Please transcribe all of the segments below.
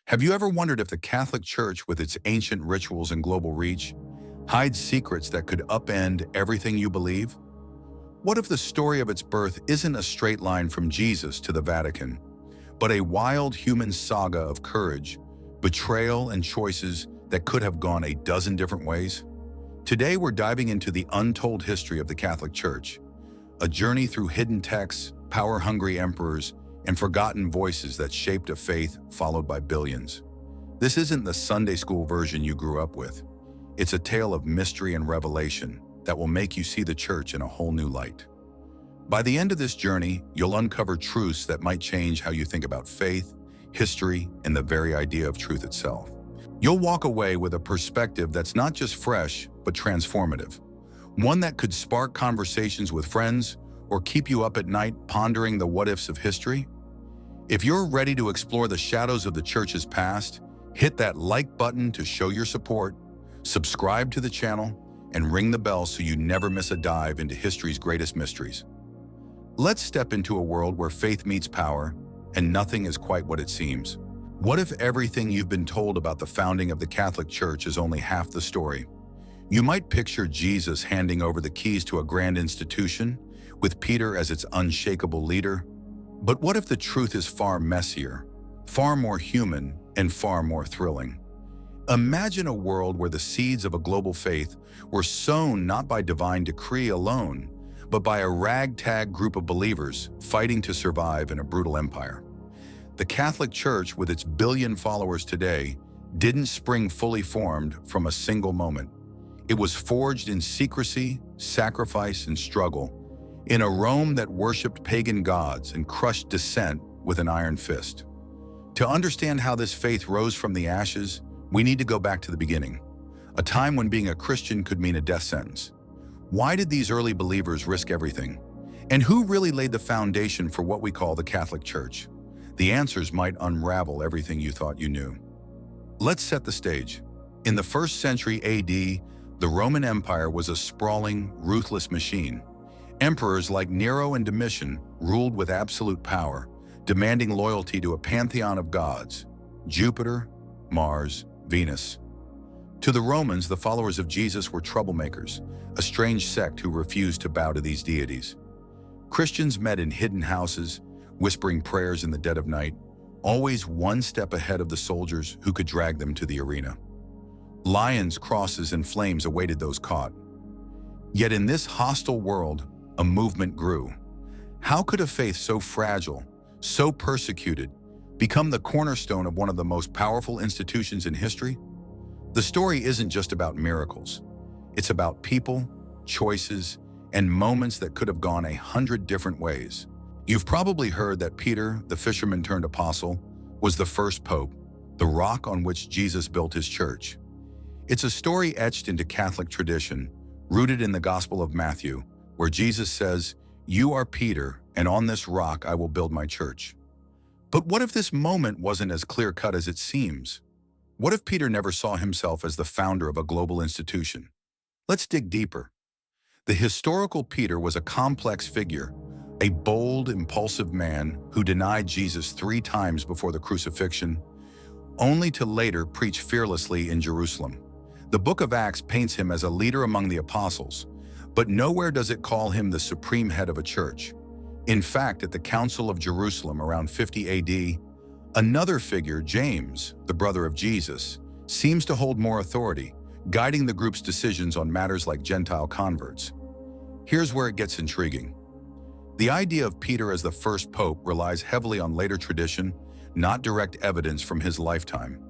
Have you ever wondered if the Catholic Church, with its ancient rituals and global reach, hides secrets that could upend everything you believe? What if the story of its birth isn't a straight line from Jesus to the Vatican, but a wild human saga of courage, betrayal, and choices that could have gone a dozen different ways? Today, we're diving into the untold history of the Catholic Church, a journey through hidden texts, power-hungry emperors, and forgotten voices that shaped a faith followed by billions. This isn't the Sunday school version you grew up with. It's a tale of mystery and revelation that will make you see the Church in a whole new light. By the end of this journey, you'll uncover truths that might change how you think about faith, history, and the very idea of truth itself. You'll walk away with a perspective that's not just fresh, but transformative. One that could spark conversations with friends or keep you up at night pondering the what-ifs of history. If you're ready to explore the shadows of the Church's past, hit that like button to show your support, subscribe to the channel, and ring the bell so you never miss a dive into history's greatest mysteries. Let's step into a world where faith meets power, and nothing is quite what it seems. What if everything you've been told about the founding of the Catholic Church is only half the story? You might picture Jesus handing over the keys to a grand institution, with Peter as its unshakable leader. But what if the truth is far messier, far more human, and far more thrilling? Imagine a world where the seeds of a global faith were sown not by divine decree alone, but by a ragtag group of believers fighting to survive in a brutal empire. The Catholic Church, with its billion followers today, didn't spring fully formed from a single moment. It was forged in secrecy, sacrifice, and struggle, in a Rome that worshipped pagan gods and crushed dissent with an iron fist. To understand how this faith rose from the ashes, we need to go back to the beginning, a time when being a Christian could mean a death sentence. Why did these early believers risk everything? And who really laid the foundation for what we call the Catholic Church? The answers might unravel everything you thought you knew. Let's set the stage. In the 1st century AD, the Roman Empire was a sprawling, ruthless machine. Emperors like Nero and Domitian ruled with absolute power, demanding loyalty to a pantheon of gods: Jupiter, Mars, Venus. To the Romans, the followers of Jesus were troublemakers, a strange sect who refused to bow to these deities. Christians met in hidden houses, whispering prayers in the dead of night, always one step ahead of the soldiers who could drag them to the arena. Lions, crosses, and flames awaited those caught. Yet in this hostile world, a movement grew. How could a faith so fragile, so persecuted, become the cornerstone of one of the most powerful institutions in history? The story isn't just about miracles. It's about people, choices, and moments that could have gone 100 different ways. You've probably heard that Peter, the fisherman turned apostle, was the first pope, the rock on which Jesus built his church. It's a story etched into Catholic tradition, rooted in the Gospel of Matthew, where Jesus says, "You are Peter, and on this rock I will build my church." But what if this moment wasn't as clear-cut as it seems? What if Peter never saw himself as the founder of a global institution? Let's dig deeper. The historical Peter was a complex figure, a bold, impulsive man who denied Jesus 3 times before the crucifixion, only to later preach fearlessly in Jerusalem. The book of Acts paints him as a leader among the apostles, but nowhere does it call him the supreme head of a church. In fact, at the Council of Jerusalem around 50 AD, another figure, James, the brother of Jesus, seems to hold more authority, guiding the group's decisions on matters like Gentile converts. Here's where it gets intriguing. The idea of Peter as the first pope relies heavily on later tradition, not direct evidence from his lifetime.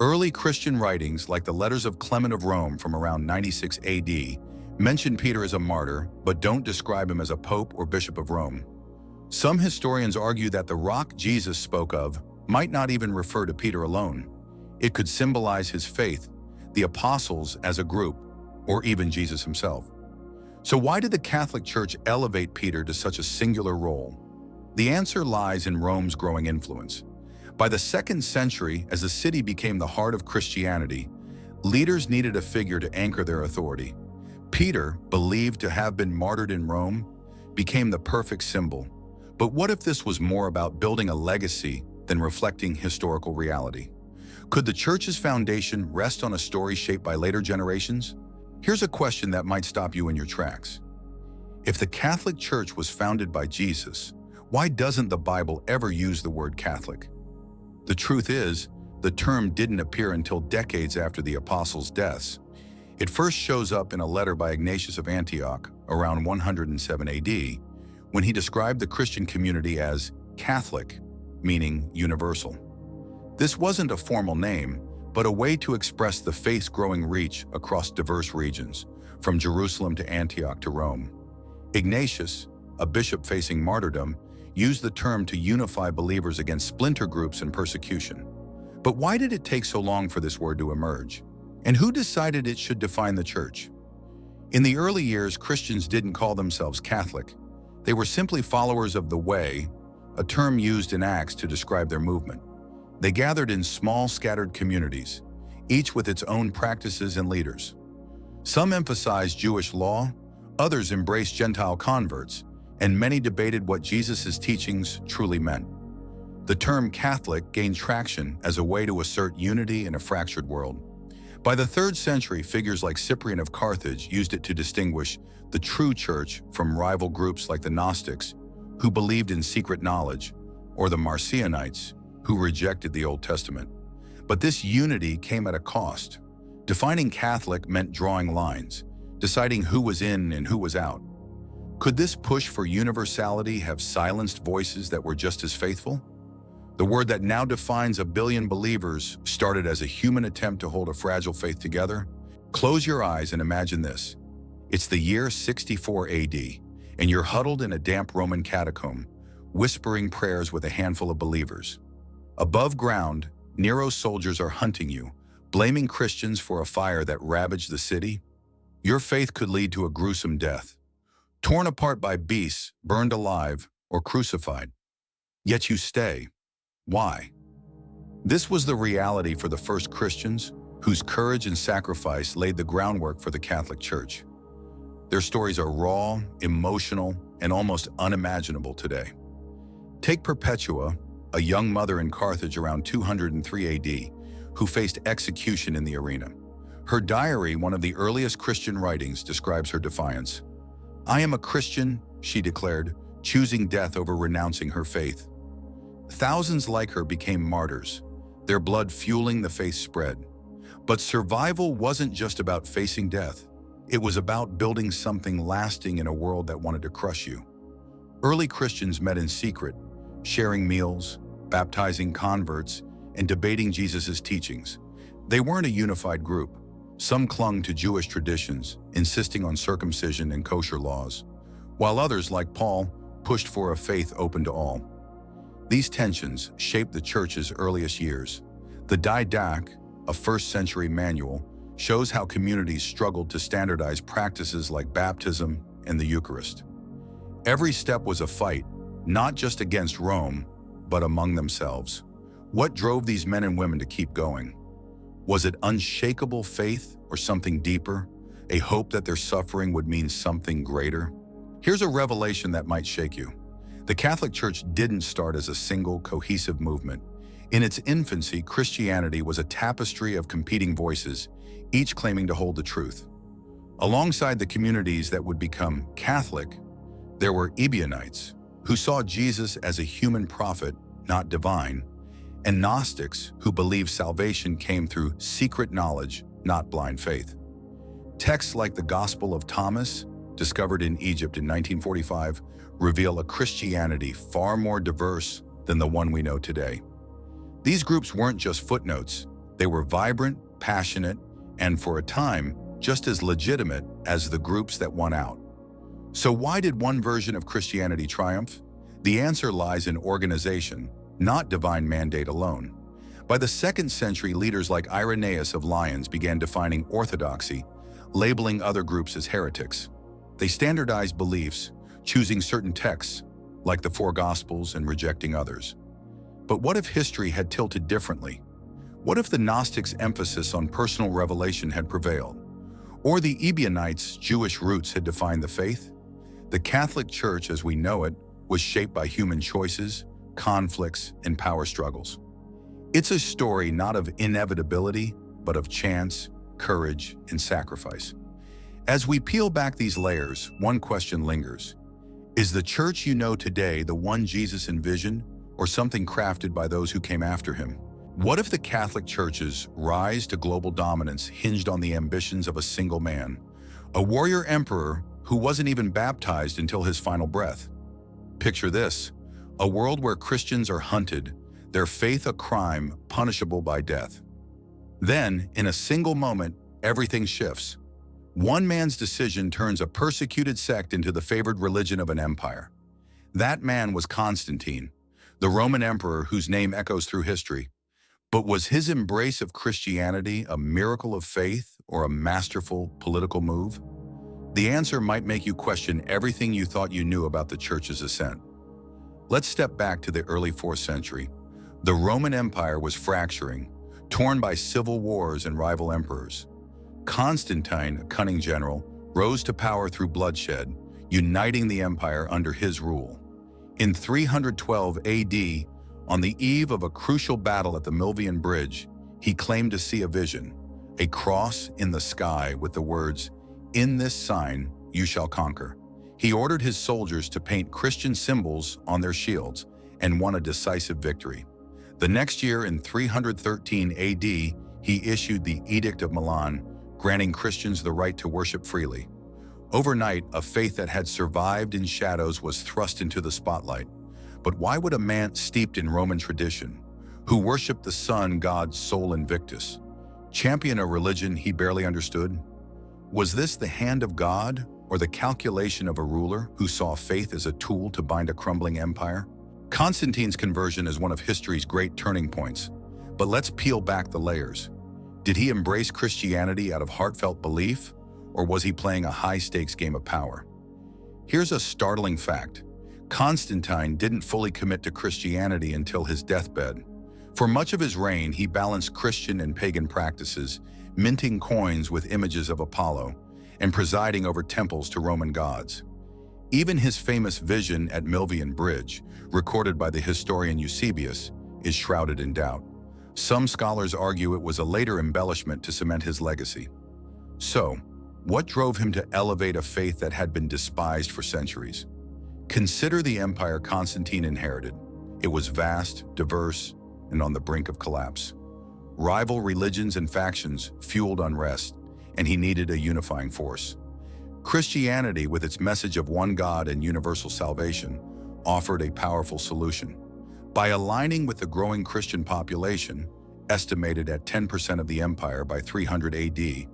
Early Christian writings, like the letters of Clement of Rome from around 96 AD, mention Peter as a martyr, but don't describe him as a pope or bishop of Rome. Some historians argue that the rock Jesus spoke of might not even refer to Peter alone. It could symbolize his faith, the apostles as a group, or even Jesus himself. So why did the Catholic Church elevate Peter to such a singular role? The answer lies in Rome's growing influence. By the 2nd century, as the city became the heart of Christianity, leaders needed a figure to anchor their authority. Peter, believed to have been martyred in Rome, became the perfect symbol. But what if this was more about building a legacy than reflecting historical reality? Could the church's foundation rest on a story shaped by later generations? Here's a question that might stop you in your tracks. If the Catholic Church was founded by Jesus, why doesn't the Bible ever use the word Catholic? The truth is, the term didn't appear until decades after the apostles' deaths. It first shows up in a letter by Ignatius of Antioch around 107 AD, when he described the Christian community as Catholic, meaning universal. This wasn't a formal name, but a way to express the faith's growing reach across diverse regions, from Jerusalem to Antioch to Rome. Ignatius, a bishop facing martyrdom, used the term to unify believers against splinter groups and persecution. But why did it take so long for this word to emerge? And who decided it should define the church? In the early years, Christians didn't call themselves Catholic. They were simply followers of the Way, a term used in Acts to describe their movement. They gathered in small, scattered communities, each with its own practices and leaders. Some emphasized Jewish law, others embraced Gentile converts, and many debated what Jesus' teachings truly meant. The term Catholic gained traction as a way to assert unity in a fractured world. By the 3rd century, figures like Cyprian of Carthage used it to distinguish the true church from rival groups like the Gnostics, who believed in secret knowledge, or the Marcionites, who rejected the Old Testament. But this unity came at a cost. Defining Catholic meant drawing lines, deciding who was in and who was out. Could this push for universality have silenced voices that were just as faithful? The word that now defines a billion believers started as a human attempt to hold a fragile faith together. Close your eyes and imagine this. It's the year 64 AD, and you're huddled in a damp Roman catacomb, whispering prayers with a handful of believers. Above ground, Nero's soldiers are hunting you, blaming Christians for a fire that ravaged the city. Your faith could lead to a gruesome death, torn apart by beasts, burned alive, or crucified. Yet you stay. Why? This was the reality for the first Christians, whose courage and sacrifice laid the groundwork for the Catholic Church. Their stories are raw, emotional, and almost unimaginable today. Take Perpetua, a young mother in Carthage around 203 AD, who faced execution in the arena. Her diary, one of the earliest Christian writings, describes her defiance. "I am a Christian," she declared, choosing death over renouncing her faith. Thousands like her became martyrs, their blood fueling the faith's spread. But survival wasn't just about facing death. It was about building something lasting in a world that wanted to crush you. Early Christians met in secret, sharing meals, baptizing converts, and debating Jesus' teachings. They weren't a unified group. Some clung to Jewish traditions, insisting on circumcision and kosher laws, while others, like Paul, pushed for a faith open to all. These tensions shaped the church's earliest years. The Didache, a 1st century manual, shows how communities struggled to standardize practices like baptism and the Eucharist. Every step was a fight, not just against Rome, but among themselves. What drove these men and women to keep going? Was it unshakable faith or something deeper, a hope that their suffering would mean something greater? Here's a revelation that might shake you. The Catholic Church didn't start as a single, cohesive movement. In its infancy, Christianity was a tapestry of competing voices, each claiming to hold the truth. Alongside the communities that would become Catholic, there were Ebionites, who saw Jesus as a human prophet, not divine, and Gnostics, who believed salvation came through secret knowledge, not blind faith. Texts like the Gospel of Thomas, discovered in Egypt in 1945, reveal a Christianity far more diverse than the one we know today. These groups weren't just footnotes. They were vibrant, passionate, and for a time, just as legitimate as the groups that won out. So why did one version of Christianity triumph? The answer lies in organization, not divine mandate alone. By the 2nd century, leaders like Irenaeus of Lyons began defining orthodoxy, labeling other groups as heretics. They standardized beliefs, choosing certain texts, like the 4 Gospels, and rejecting others. But what if history had tilted differently? What if the Gnostics' emphasis on personal revelation had prevailed? Or the Ebionites' Jewish roots had defined the faith? The Catholic Church, as we know it, was shaped by human choices, conflicts, and power struggles. It's a story not of inevitability, but of chance, courage, and sacrifice. As we peel back these layers, one question lingers. Is the church you know today the one Jesus envisioned, or something crafted by those who came after him? What if the Catholic Church's rise to global dominance hinged on the ambitions of a single man, a warrior emperor who wasn't even baptized until his final breath? Picture this: a world where Christians are hunted, their faith a crime punishable by death. Then, in a single moment, everything shifts. One man's decision turns a persecuted sect into the favored religion of an empire. That man was Constantine, the Roman emperor whose name echoes through history. But was his embrace of Christianity a miracle of faith or a masterful political move? The answer might make you question everything you thought you knew about the church's ascent. Let's step back to the early 4th century. The Roman Empire was fracturing, torn by civil wars and rival emperors. Constantine, a cunning general, rose to power through bloodshed, uniting the empire under his rule. In 312 AD, on the eve of a crucial battle at the Milvian Bridge, he claimed to see a vision, a cross in the sky with the words, "In this sign you shall conquer." He ordered his soldiers to paint Christian symbols on their shields and won a decisive victory. The next year, in 313 AD, he issued the Edict of Milan, granting Christians the right to worship freely. Overnight, a faith that had survived in shadows was thrust into the spotlight. But why would a man steeped in Roman tradition, who worshipped the sun god Sol Invictus, champion a religion he barely understood? Was this the hand of God, or the calculation of a ruler who saw faith as a tool to bind a crumbling empire? Constantine's conversion is one of history's great turning points. But let's peel back the layers. Did he embrace Christianity out of heartfelt belief, or was he playing a high-stakes game of power? Here's a startling fact. Constantine didn't fully commit to Christianity until his deathbed. For much of his reign, he balanced Christian and pagan practices, minting coins with images of Apollo and presiding over temples to Roman gods. Even his famous vision at Milvian Bridge, recorded by the historian Eusebius, is shrouded in doubt. Some scholars argue it was a later embellishment to cement his legacy. So, what drove him to elevate a faith that had been despised for centuries? Consider the empire Constantine inherited. It was vast, diverse, and on the brink of collapse. Rival religions and factions fueled unrest, and he needed a unifying force. Christianity, with its message of one God and universal salvation, offered a powerful solution. By aligning with the growing Christian population, estimated at 10% of the empire by 300 AD,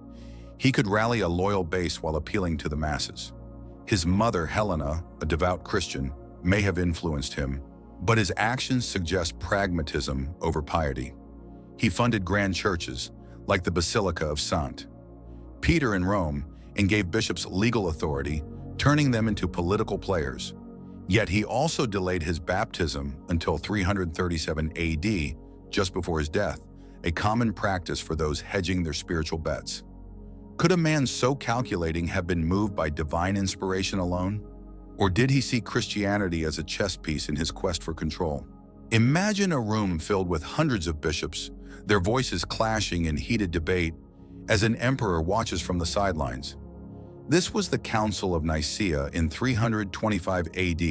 he could rally a loyal base while appealing to the masses. His mother, Helena, a devout Christian, may have influenced him, but his actions suggest pragmatism over piety. He funded grand churches, like the Basilica of St. Peter in Rome, and gave bishops legal authority, turning them into political players. Yet he also delayed his baptism until 337 AD, just before his death, a common practice for those hedging their spiritual bets. Could a man so calculating have been moved by divine inspiration alone? Or did he see Christianity as a chess piece in his quest for control? Imagine a room filled with hundreds of bishops, their voices clashing in heated debate as an emperor watches from the sidelines. This was the Council of Nicaea in 325 AD,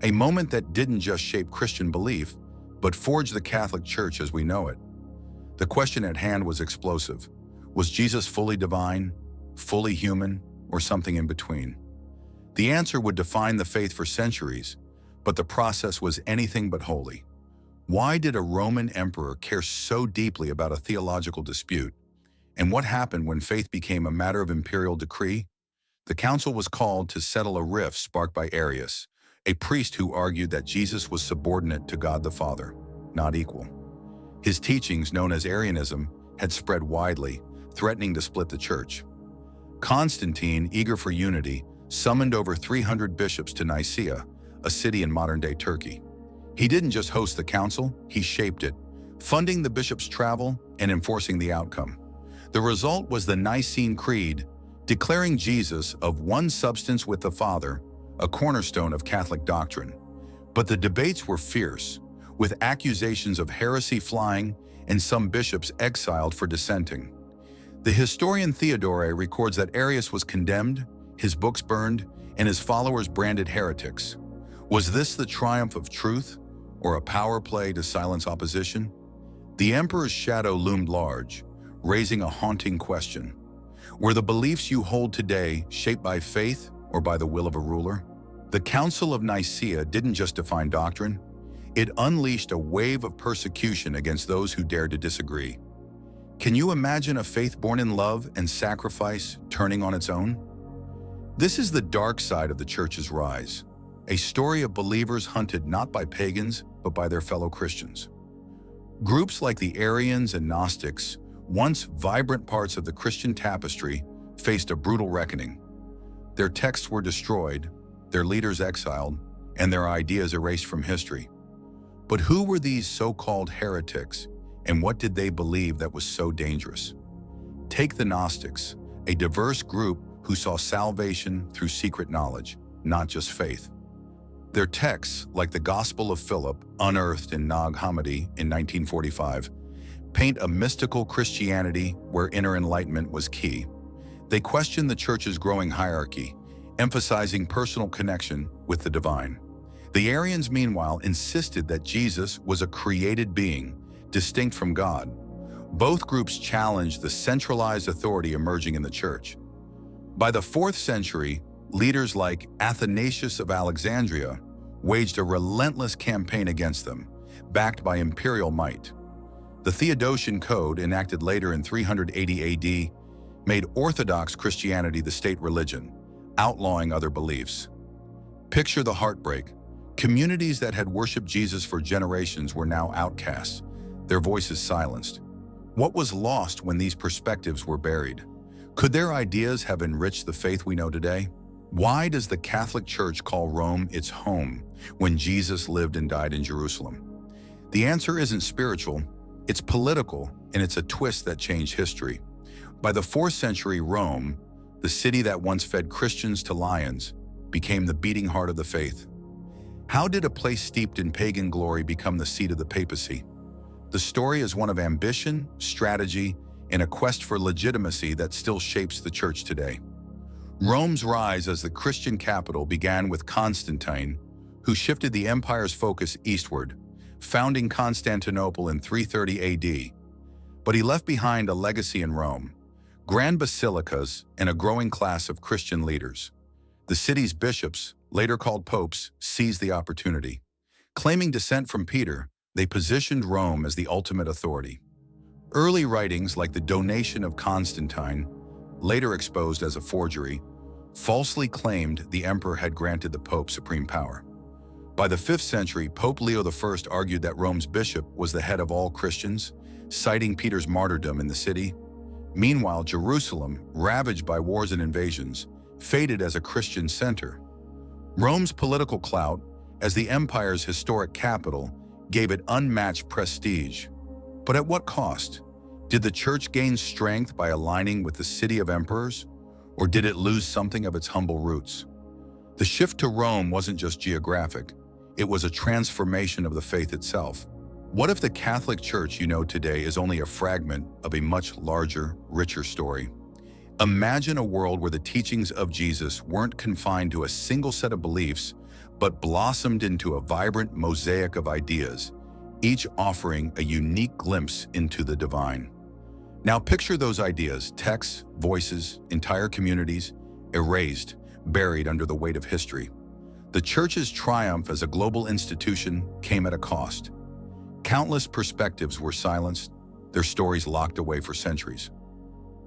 a moment that didn't just shape Christian belief, but forged the Catholic Church as we know it. The question at hand was explosive. Was Jesus fully divine, fully human, or something in between? The answer would define the faith for centuries, but the process was anything but holy. Why did a Roman emperor care so deeply about a theological dispute? And what happened when faith became a matter of imperial decree? The council was called to settle a rift sparked by Arius, a priest who argued that Jesus was subordinate to God the Father, not equal. His teachings, known as Arianism, had spread widely, threatening to split the church. Constantine, eager for unity, summoned over 300 bishops to Nicaea, a city in modern-day Turkey. He didn't just host the council, he shaped it, funding the bishops' travel and enforcing the outcome. The result was the Nicene Creed, declaring Jesus of one substance with the Father, a cornerstone of Catholic doctrine. But the debates were fierce. with accusations of heresy flying and some bishops exiled for dissenting. The historian Theodore records that Arius was condemned, his books burned, and his followers branded heretics. Was this the triumph of truth, or a power play to silence opposition? The emperor's shadow loomed large, raising a haunting question. Were the beliefs you hold today shaped by faith or by the will of a ruler? The Council of Nicaea didn't just define doctrine, it unleashed a wave of persecution against those who dared to disagree. Can you imagine a faith born in love and sacrifice turning on its own? This is the dark side of the church's rise, a story of believers hunted not by pagans, but by their fellow Christians. Groups like the Arians and Gnostics, once vibrant parts of the Christian tapestry, faced a brutal reckoning. Their texts were destroyed, their leaders exiled, and their ideas erased from history. But who were these so-called heretics, and what did they believe that was so dangerous? Take the Gnostics, a diverse group who saw salvation through secret knowledge, not just faith. Their texts, like the Gospel of Philip, unearthed in Nag Hammadi in 1945, paint a mystical Christianity where inner enlightenment was key. They question the church's growing hierarchy, emphasizing personal connection with the divine. The Arians, meanwhile, insisted that Jesus was a created being, distinct from God. Both groups challenged the centralized authority emerging in the church. By the 4th century, leaders like Athanasius of Alexandria waged a relentless campaign against them, backed by imperial might. The Theodosian Code, enacted later in 380 AD, made Orthodox Christianity the state religion, outlawing other beliefs. Picture the heartbreak. Communities that had worshipped Jesus for generations were now outcasts, their voices silenced. What was lost when these perspectives were buried? Could their ideas have enriched the faith we know today? Why does the Catholic Church call Rome its home when Jesus lived and died in Jerusalem? The answer isn't spiritual, it's political, and it's a twist that changed history. By the 4th century, Rome, the city that once fed Christians to lions, became the beating heart of the faith. How did a place steeped in pagan glory become the seat of the papacy? The story is one of ambition, strategy, and a quest for legitimacy that still shapes the church today. Rome's rise as the Christian capital began with Constantine, who shifted the empire's focus eastward, founding Constantinople in 330 AD. But he left behind a legacy in Rome, grand basilicas and a growing class of Christian leaders. The city's bishops, later called popes, seized the opportunity. Claiming descent from Peter, they positioned Rome as the ultimate authority. Early writings like the Donation of Constantine, later exposed as a forgery, falsely claimed the emperor had granted the pope supreme power. By the 5th century, Pope Leo I argued that Rome's bishop was the head of all Christians, citing Peter's martyrdom in the city. Meanwhile, Jerusalem, ravaged by wars and invasions, faded as a Christian center. Rome's political clout, as the empire's historic capital, gave it unmatched prestige. But at what cost? Did the church gain strength by aligning with the city of emperors, or did it lose something of its humble roots? The shift to Rome wasn't just geographic, it was a transformation of the faith itself. What if the Catholic Church you know today is only a fragment of a much larger, richer story? Imagine a world where the teachings of Jesus weren't confined to a single set of beliefs, but blossomed into a vibrant mosaic of ideas, each offering a unique glimpse into the divine. Now picture those ideas, texts, voices, entire communities, erased, buried under the weight of history. The Church's triumph as a global institution came at a cost. Countless perspectives were silenced, their stories locked away for centuries.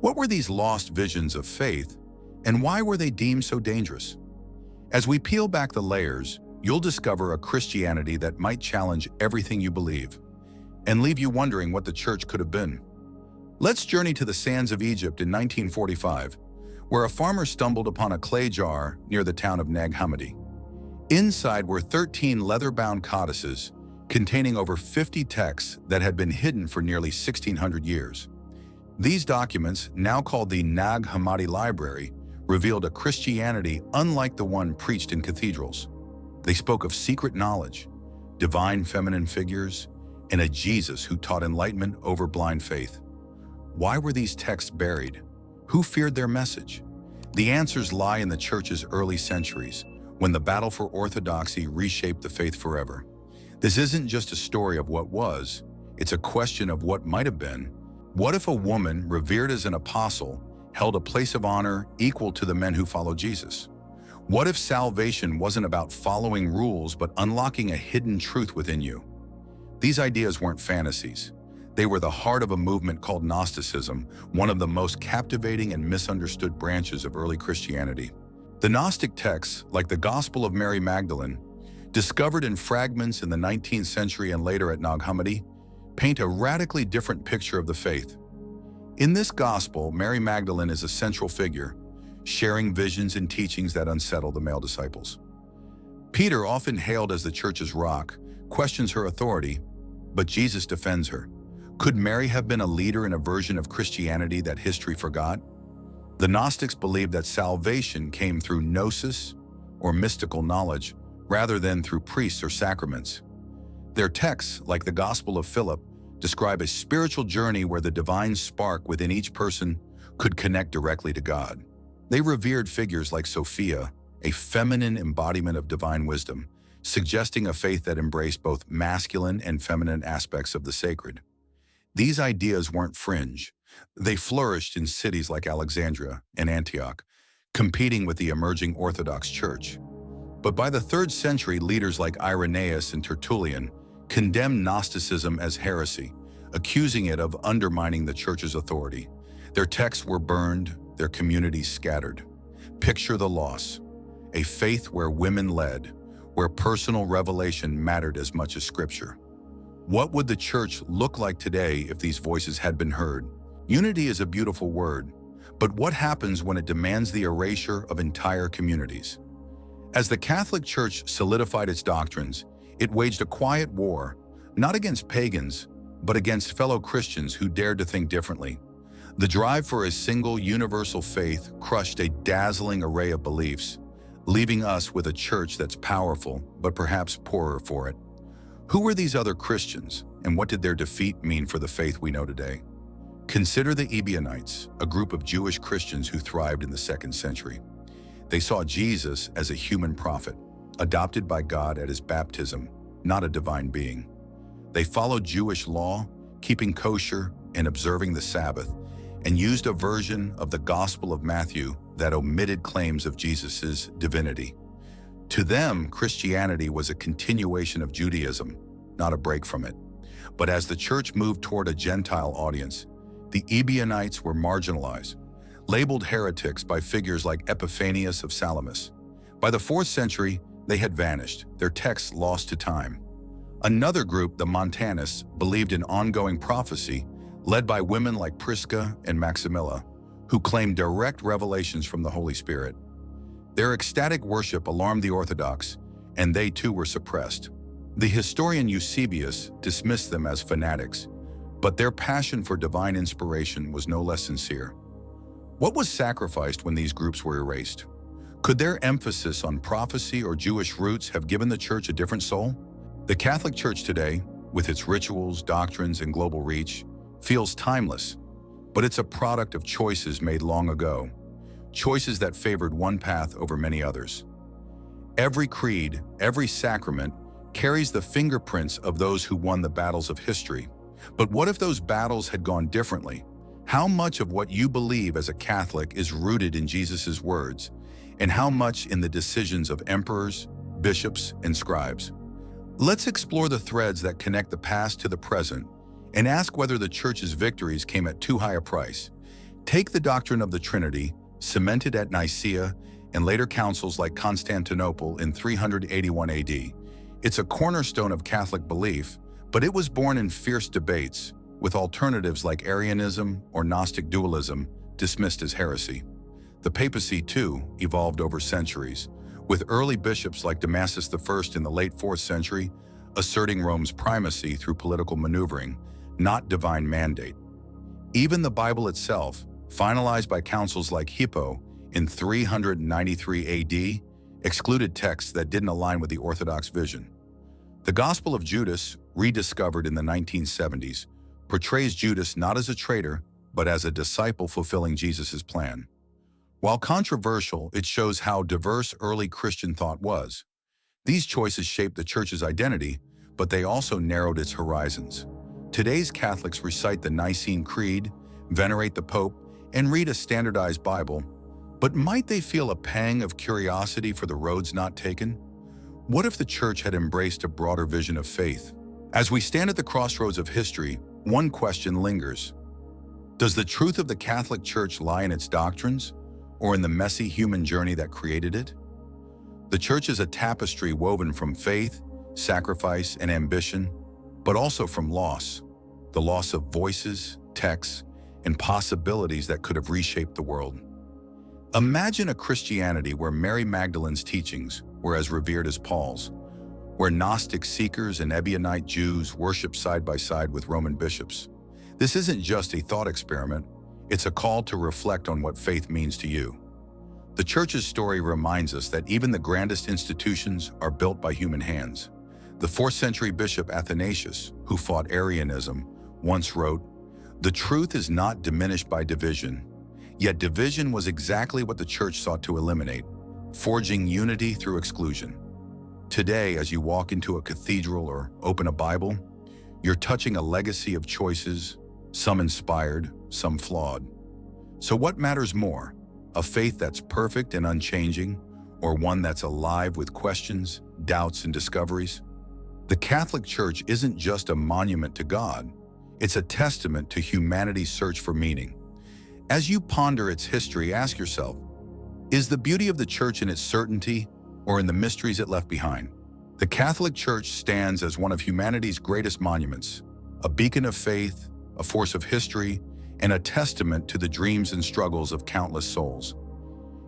What were these lost visions of faith, and why were they deemed so dangerous? As we peel back the layers, you'll discover a Christianity that might challenge everything you believe and leave you wondering what the church could have been. Let's journey to the sands of Egypt in 1945, where a farmer stumbled upon a clay jar near the town of Nag Hammadi. Inside were 13 leather-bound codices containing over 50 texts that had been hidden for nearly 1,600 years. These documents, now called the Nag Hammadi Library, revealed a Christianity unlike the one preached in cathedrals. They spoke of secret knowledge, divine feminine figures, and a Jesus who taught enlightenment over blind faith. Why were these texts buried? Who feared their message? The answers lie in the Church's early centuries, when the battle for orthodoxy reshaped the faith forever. This isn't just a story of what was, it's a question of what might have been. What if a woman, revered as an apostle, held a place of honor equal to the men who followed Jesus? What if salvation wasn't about following rules but unlocking a hidden truth within you? These ideas weren't fantasies. They were the heart of a movement called Gnosticism, one of the most captivating and misunderstood branches of early Christianity. The Gnostic texts, like the Gospel of Mary Magdalene, discovered in fragments in the 19th century and later at Nag Hammadi, paint a radically different picture of the faith. In this gospel, Mary Magdalene is a central figure, sharing visions and teachings that unsettle the male disciples. Peter, often hailed as the Church's rock, questions her authority, but Jesus defends her. Could Mary have been a leader in a version of Christianity that history forgot? The Gnostics believed that salvation came through gnosis, or mystical knowledge, rather than through priests or sacraments. Their texts, like the Gospel of Philip, describe a spiritual journey where the divine spark within each person could connect directly to God. They revered figures like Sophia, a feminine embodiment of divine wisdom, suggesting a faith that embraced both masculine and feminine aspects of the sacred. These ideas weren't fringe. They flourished in cities like Alexandria and Antioch, competing with the emerging Orthodox Church. But by the 3rd century, leaders like Irenaeus and Tertullian condemned Gnosticism as heresy, accusing it of undermining the Church's authority. Their texts were burned, their communities scattered. Picture the loss. A faith where women led, where personal revelation mattered as much as Scripture. What would the Church look like today if these voices had been heard? Unity is a beautiful word, but what happens when it demands the erasure of entire communities? As the Catholic Church solidified its doctrines, it waged a quiet war, not against pagans, but against fellow Christians who dared to think differently. The drive for a single universal faith crushed a dazzling array of beliefs, leaving us with a church that's powerful, but perhaps poorer for it. Who were these other Christians, and what did their defeat mean for the faith we know today? Consider the Ebionites, a group of Jewish Christians who thrived in the 2nd century. They saw Jesus as a human prophet, adopted by God at his baptism, not a divine being. They followed Jewish law, keeping kosher and observing the Sabbath, and used a version of the Gospel of Matthew that omitted claims of Jesus' divinity. To them, Christianity was a continuation of Judaism, not a break from it. But as the Church moved toward a Gentile audience, the Ebionites were marginalized, labeled heretics by figures like Epiphanius of Salamis. By the 4th century, they had vanished, their texts lost to time. Another group, the Montanists, believed in ongoing prophecy, led by women like Prisca and Maximilla, who claimed direct revelations from the Holy Spirit. Their ecstatic worship alarmed the Orthodox, and they too were suppressed. The historian Eusebius dismissed them as fanatics, but their passion for divine inspiration was no less sincere. What was sacrificed when these groups were erased? Could their emphasis on prophecy or Jewish roots have given the Church a different soul? The Catholic Church today, with its rituals, doctrines, and global reach, feels timeless, but it's a product of choices made long ago, choices that favored one path over many others. Every creed, every sacrament, carries the fingerprints of those who won the battles of history. But what if those battles had gone differently? How much of what you believe as a Catholic is rooted in Jesus' words, and how much in the decisions of emperors, bishops, and scribes? Let's explore the threads that connect the past to the present and ask whether the Church's victories came at too high a price. Take the doctrine of the Trinity, cemented at Nicaea and later councils like Constantinople in 381 AD. It's a cornerstone of Catholic belief, but it was born in fierce debates, with alternatives like Arianism or Gnostic dualism dismissed as heresy. The papacy, too, evolved over centuries, with early bishops like Damasus I in the late 4th century asserting Rome's primacy through political maneuvering, not divine mandate. Even the Bible itself, finalized by councils like Hippo in 393 AD, excluded texts that didn't align with the Orthodox vision. The Gospel of Judas, rediscovered in the 1970s, portrays Judas not as a traitor, but as a disciple fulfilling Jesus' plan. While controversial, it shows how diverse early Christian thought was. These choices shaped the church's identity, but they also narrowed its horizons. Today's Catholics recite the Nicene Creed, venerate the Pope, and read a standardized Bible, but might they feel a pang of curiosity for the roads not taken? What if the Church had embraced a broader vision of faith? As we stand at the crossroads of history, one question lingers. Does the truth of the Catholic Church lie in its doctrines, or in the messy human journey that created it? The Church is a tapestry woven from faith, sacrifice, and ambition, but also from loss. The loss of voices, texts, and possibilities that could have reshaped the world. Imagine a Christianity where Mary Magdalene's teachings were as revered as Paul's, where Gnostic seekers and Ebionite Jews worship side by side with Roman bishops. This isn't just a thought experiment, it's a call to reflect on what faith means to you. The Church's story reminds us that even the grandest institutions are built by human hands. The 4th century bishop Athanasius, who fought Arianism, once wrote, "The truth is not diminished by division, yet division was exactly what the Church sought to eliminate, forging unity through exclusion." Today, as you walk into a cathedral or open a Bible, you're touching a legacy of choices, some inspired, some flawed. So what matters more? A faith that's perfect and unchanging, or one that's alive with questions, doubts, and discoveries? The Catholic Church isn't just a monument to God, it's a testament to humanity's search for meaning. As you ponder its history, ask yourself, is the beauty of the Church in its certainty, or in the mysteries it left behind? The Catholic Church stands as one of humanity's greatest monuments, a beacon of faith, a force of history, and a testament to the dreams and struggles of countless souls.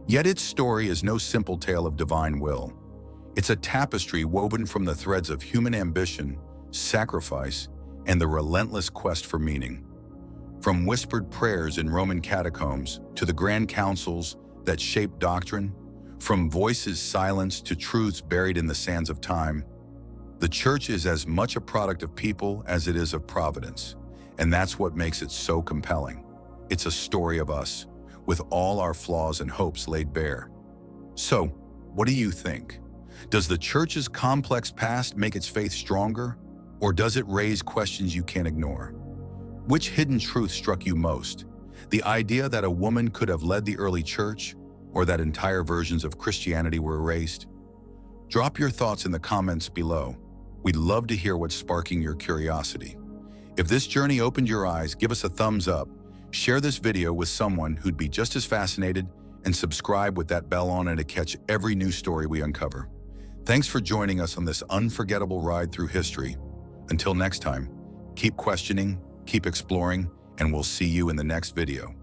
Yet its story is no simple tale of divine will. It's a tapestry woven from the threads of human ambition, sacrifice, and the relentless quest for meaning. From whispered prayers in Roman catacombs to the grand councils that shaped doctrine, from voices silenced to truths buried in the sands of time, the Church is as much a product of people as it is of providence. And that's what makes it so compelling. It's a story of us, with all our flaws and hopes laid bare. So, what do you think? Does the Church's complex past make its faith stronger, or does it raise questions you can't ignore? Which hidden truth struck you most? The idea that a woman could have led the early Church, or that entire versions of Christianity were erased? Drop your thoughts in the comments below. We'd love to hear what's sparking your curiosity. If this journey opened your eyes, give us a thumbs up, share this video with someone who'd be just as fascinated, and subscribe with that bell on to catch every new story we uncover. Thanks for joining us on this unforgettable ride through history. Until next time, keep questioning, keep exploring, and we'll see you in the next video.